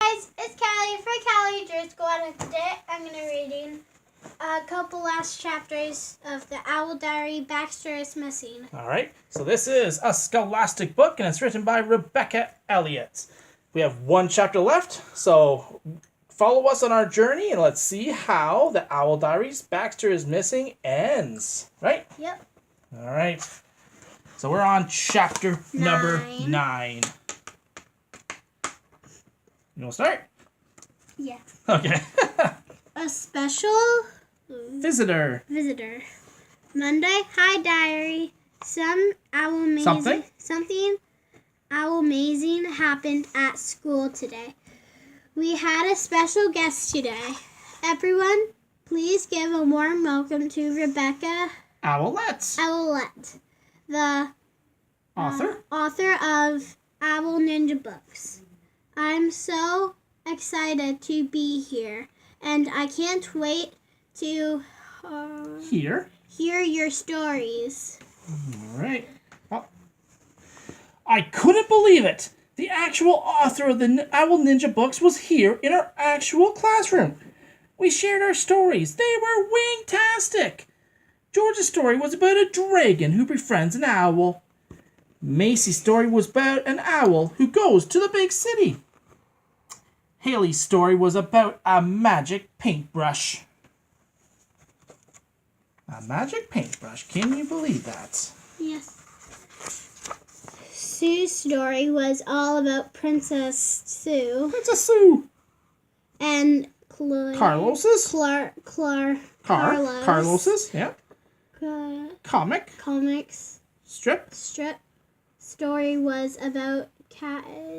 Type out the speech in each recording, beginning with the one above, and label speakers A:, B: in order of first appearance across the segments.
A: guys, it's Callie for Callie and Jordan's Squad, and today I'm going to be reading a couple last chapters of the Owl Diary Baxter is Missing.
B: All right, so this is a scholastic book, and it's written by Rebecca Owlett. We have one chapter left, so follow us on our journey, and let's see how the Owl Diaries Baxter is Missing ends. Right?
A: Yep.
B: All right. So we're on chapter number 9. You want to start?
A: Yeah.
B: Okay.
A: A special
B: Visitor.
A: Monday. Hi, diary. Something owl amazing happened at school today. We had a special guest today. Everyone, please give a warm welcome to Rebecca
B: Owlett.
A: The
B: Author
A: of Owl Ninja books. I'm so excited to be here, and I can't wait to
B: Here.
A: hear your stories.
B: All right. Oh. I couldn't believe it. The actual author of the Owl Ninja books was here in our actual classroom. We shared our stories. They were wing-tastic. George's story was about a dragon who befriends an owl. Macy's story was about an owl who goes to the big city. Haley's story was about a magic paintbrush. A magic paintbrush. Can you believe that?
A: Yes. Sue's story was all about Princess Sue.
B: Princess Sue.
A: And
B: Carlos's? Carlos's, yeah.
A: Comics
B: Strip.
A: story was about Captain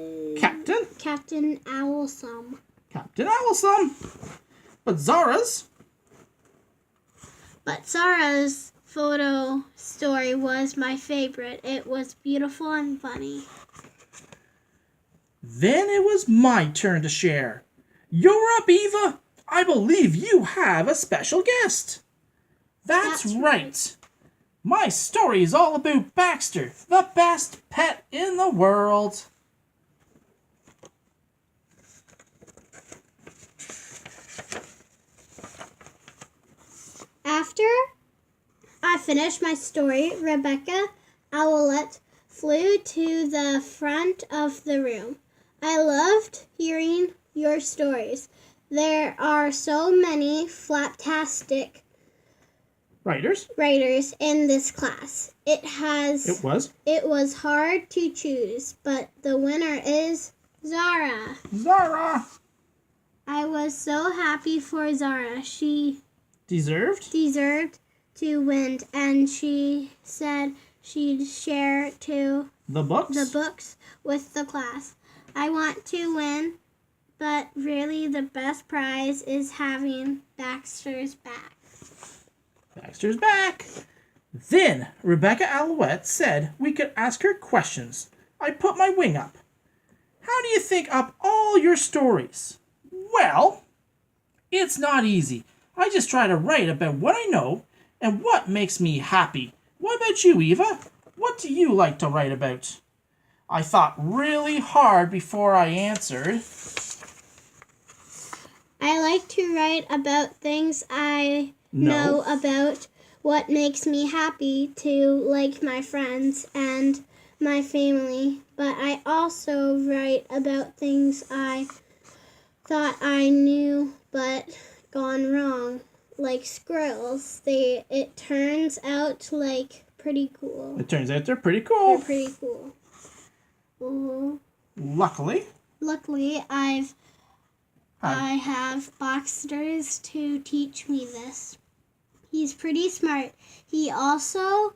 A: Owlsome.
B: Captain Owlsome. But Zara's
A: photo story was my favorite. It was beautiful and funny.
B: Then it was my turn to share. You're up, Eva. I believe you have a special guest. That's right. My story is all about Baxter, the best pet in the world.
A: After I finished my story, Rebecca Owlett flew to the front of the room. I loved hearing your stories. There are so many flaptastic
B: Writers
A: in this class. It was hard to choose, but the winner is Zara. I was so happy for Zara. She deserved to win, and she said she'd share the books with the class. I want to win, but really the best prize is having Baxter's back.
B: Baxter's back. Then Rebecca Owlett said we could ask her questions. I put my wing up. How do you think up all your stories? Well, it's not easy. I just try to write about what I know and what makes me happy. What about you, Eva? What do you like to write about? I thought really hard before I answered.
A: I like to write about things I know about what makes me happy to like my friends and my family, but I also write about things I thought I knew but gone wrong, like squirrels. It turns out like pretty cool.
B: It turns out they're pretty cool.
A: They're pretty cool.
B: Luckily,
A: I have Baxter's to teach me this. He's pretty smart. He's also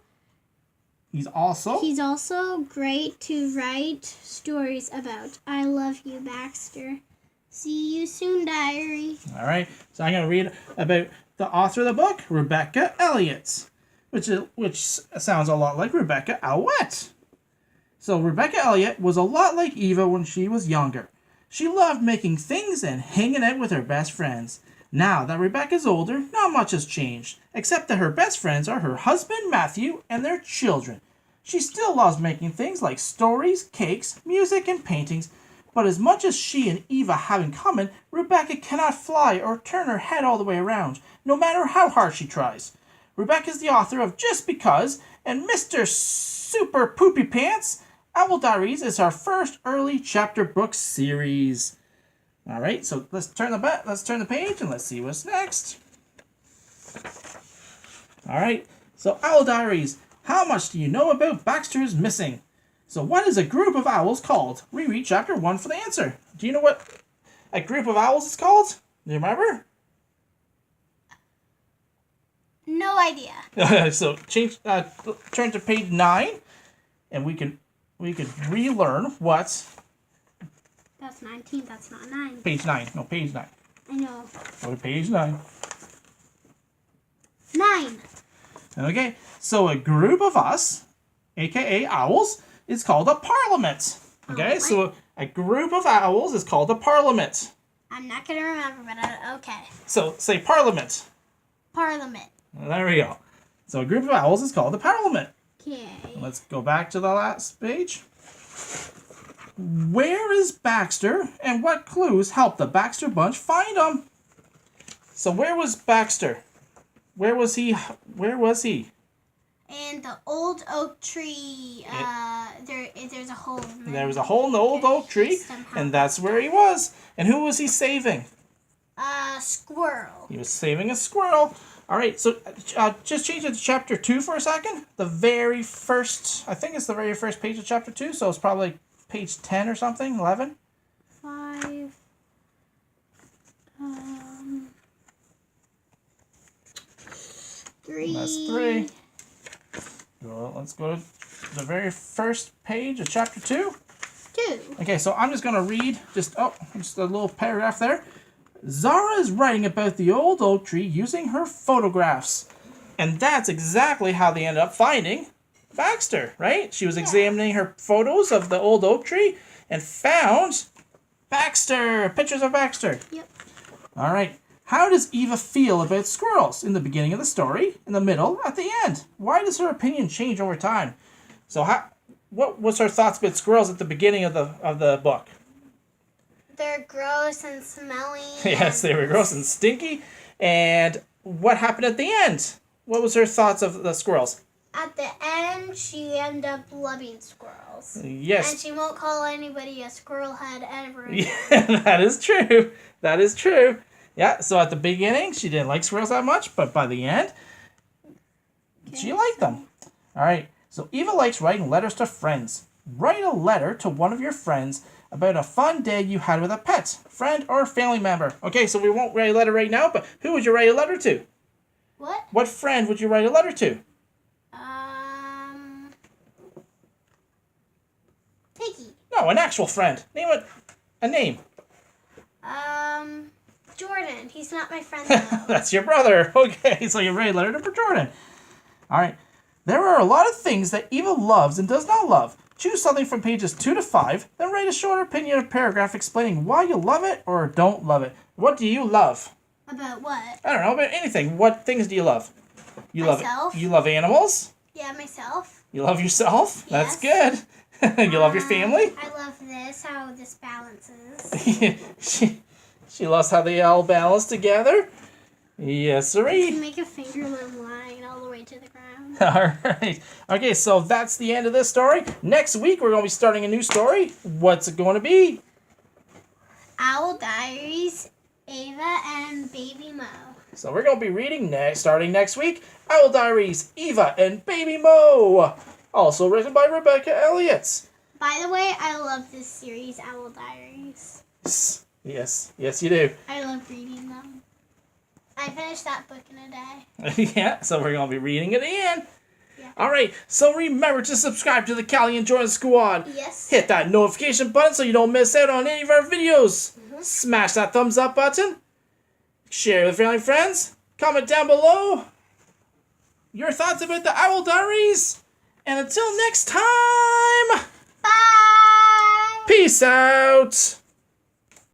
A: great to write stories about. I love you, Baxter. See you soon, diary.
B: All right. So I'm going to read about the author of the book, Rebecca Owlett, which sounds a lot like Rebecca Owlett. So Rebecca Owlett was a lot like Eva when she was younger. She loved making things and hanging out with her best friends. Now that Rebecca's older, not much has changed, except that her best friends are her husband, Matthew, and their children. She still loves making things like stories, cakes, music, and paintings, But as much as she and Eva have in common, Rebecca cannot fly or turn her head all the way around, no matter how hard she tries. Rebecca is the author of Just Because and Mr. Super Poopy Pants. Owl Diaries is our first early chapter book series. All right, so let's turn the page and let's see what's next. All right, so Owl Diaries. How much do you know about Baxter is Missing? So what is a group of owls called? Reread chapter 1 for the answer. Do you know what a group of owls is called? Do you remember?
A: No idea.
B: So turn to page 9, and we can relearn what.
A: That's 19. That's not 9.
B: Page 9. No, page 9.
A: I know.
B: Go to page 9.
A: 9.
B: Okay, so a group of us, aka owls, is called a parliament. Okay, so a group of owls is called a parliament.
A: I'm not going to remember, but okay.
B: So say parliament.
A: Parliament.
B: There we go. So a group of owls is called a parliament.
A: Okay.
B: Let's go back to the last page. Where is Baxter, and what clues helped the Baxter bunch find him? So where was Baxter? Where was he?
A: And the old oak tree, there's a hole.
B: There was a hole in the old oak tree, and that's where he was. And who was he saving?
A: A squirrel.
B: He was saving a squirrel. All right, so just change it to chapter 2 for a second. The very first, I think it's the very first page of chapter 2, so it's probably page 10 or something, 11.
A: 5. 3.
B: That's 3. Well, let's go to the very first page of chapter 2.
A: 2.
B: Okay, so I'm just going to read just a little paragraph there. Zara is writing about the old oak tree using her photographs. And that's exactly how they ended up finding Baxter, right? She was examining her photos of the old oak tree and found Baxter, pictures of Baxter.
A: Yep.
B: All right. How does Eva feel about squirrels? In the beginning of the story, in the middle, at the end? Why does her opinion change over time? So what was her thoughts about squirrels at the beginning of the book?
A: They're gross and smelly.
B: Yes, they were gross and stinky. And what happened at the end? What was her thoughts of the squirrels?
A: At the end, she ended up loving squirrels.
B: Yes.
A: And she won't call anybody a squirrel head ever again.
B: Yeah, that is true. That is true. Yeah, so at the beginning, she didn't like squirrels that much, but by the end, she liked them. All right, so Eva likes writing letters to friends. Write a letter to one of your friends about a fun day you had with a pet, friend, or family member. Okay, so we won't write a letter right now, but who would you write a letter to?
A: What?
B: What friend would you write a letter to?
A: Piggy.
B: No, an actual friend. Name it a name.
A: Jordan. He's not my friend, though.
B: That's your brother. Okay, so you write a letter to Jordan. All right. There are a lot of things that Eva loves and does not love. Choose something from pages 2 to 5, then write a short opinion or paragraph explaining why you love it or don't love it. What do you love?
A: About what?
B: I don't know, about anything. What things do you love?
A: Myself.
B: You love animals?
A: Yeah, myself.
B: You love yourself?
A: Yes.
B: That's good. You love your family?
A: I love this, how this balances.
B: She loves how they all balance together. Yes, sirree.
A: Make a finger limb line all the way to the ground.
B: All right. Okay, so that's the end of this story. Next week, we're going to be starting a new story. What's it going to be?
A: Owl Diaries, Eva, and Baby Mo.
B: So we're going to be reading starting next week, Owl Diaries, Eva, and Baby Mo. Also written by Rebecca Owlett.
A: By the way, I love this series, Owl Diaries.
B: Yes, you do.
A: I love reading them. I finished that book in a day.
B: Yeah, so we're going to be reading it again.
A: Yeah.
B: All right, so remember to subscribe to the Callie and Jordan Squad.
A: Yes.
B: Hit that notification button so you don't miss out on any of our videos.
A: Mm-hmm.
B: Smash that thumbs up button. Share with family and friends. Comment down below your thoughts about the Owl Diaries. And until next time,
A: Bye.
B: peace out.